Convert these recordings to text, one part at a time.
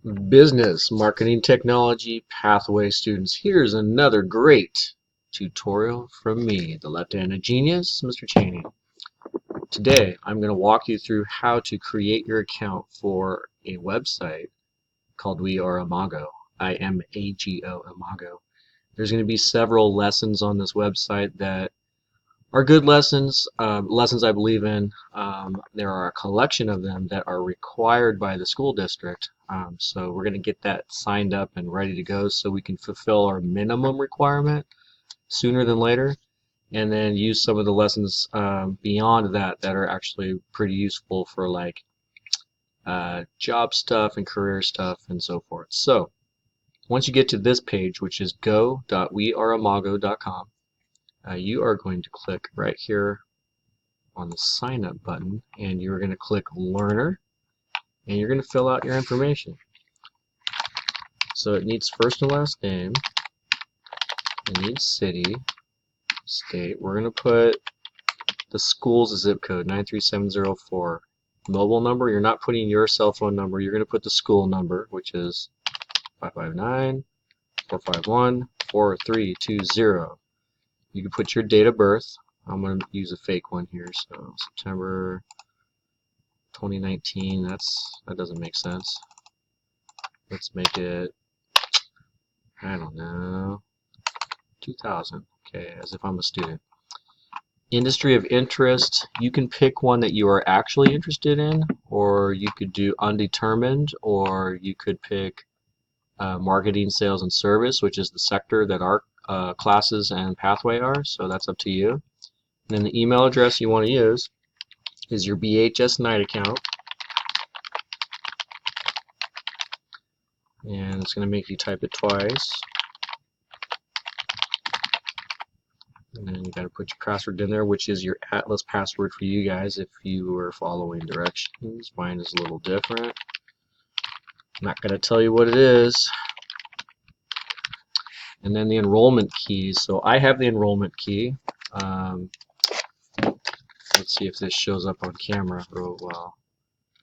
Business Marketing Technology Pathway students, here's another great tutorial from me, the left-handed genius, Mr. Cheney. Today, I'm going to walk you through how to create your account for a website called We Are Imago, I-M-A-G-O, Imago. There's going to be several lessons on this website that are good lessons, lessons I believe in. There are a collection of them that are required by the school district. So we're going to get that signed up and ready to go so we can fulfill our minimum requirement sooner than later, and then use some of the lessons beyond that that are actually pretty useful for like job stuff and career stuff and so forth. So once you get to this page, which is go.weareimago.com, you are going to click right here on the sign up button, and you're going to click learner, and you're going to fill out your information. So it needs first and last name, it needs city, state. We're going to put the school's zip code 93704. Mobile number, you're not putting your cell phone number, you're going to put the school number, which is 559-451-4320. You can put your date of birth. I'm going to use a fake one here, so September 2019. That doesn't make sense. Let's make it, I don't know, 2000. Okay, as if I'm a student. Industry of interest, you can pick one that you are actually interested in, or you could do undetermined, or you could pick marketing, sales, and service, which is the sector that our classes and pathway are, so that's up to you. And then the email address you want to use is your BHS Night account, and it's going to make you type it twice, and then you got to put your password in there, which is your Atlas password for you guys if you are following directions. Mine is a little different. I'm not going to tell you what it is. And then the enrollment keys. So I have the enrollment key. Let's see if this shows up on camera real well.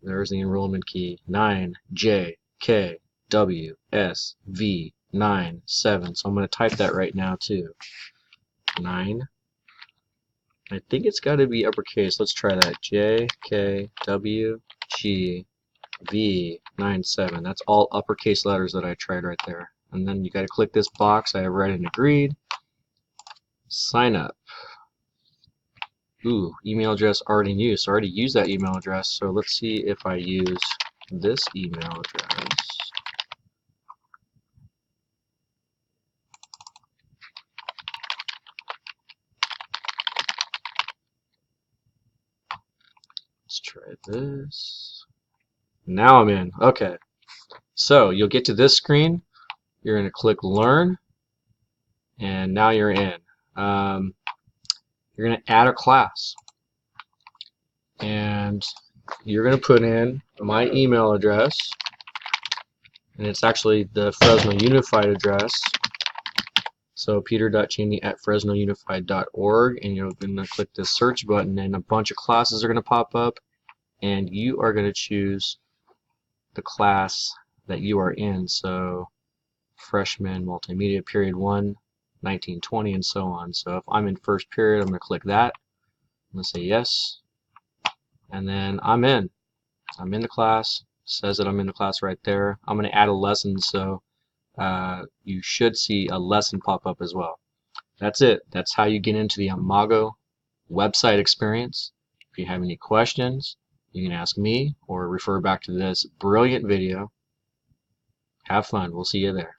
There's the enrollment key, 9JKWSV97. So I'm going to type that right now too. 9. I think it's got to be uppercase. Let's try that. JKWGV97. That's all uppercase letters that I tried right there. And then you got to click this box. I have read and agreed. Sign up. Ooh, email address already in use. I already used that email address. So let's see if I use this email address. Let's try this. Now I'm in. Okay. So you'll get to this screen. You're going to click learn, and now you're in. You're going to add a class, and you're going to put in my email address, and it's actually the Fresno Unified address. So peter.cheney@fresnounified.org, and you're going to click this search button, and a bunch of classes are going to pop up, and you are going to choose the class that you are in. So freshman multimedia period 1, 1920, and so on. So if I'm in first period, I'm going to click that. I'm going to say yes, and then I'm in the class. It says that I'm in the class right there. I'm going to add a lesson, so you should see a lesson pop up as well. That's it. That's how you get into the Imago website experience. If you have any questions, you can ask me or refer back to this brilliant video. Have fun. We'll see you there.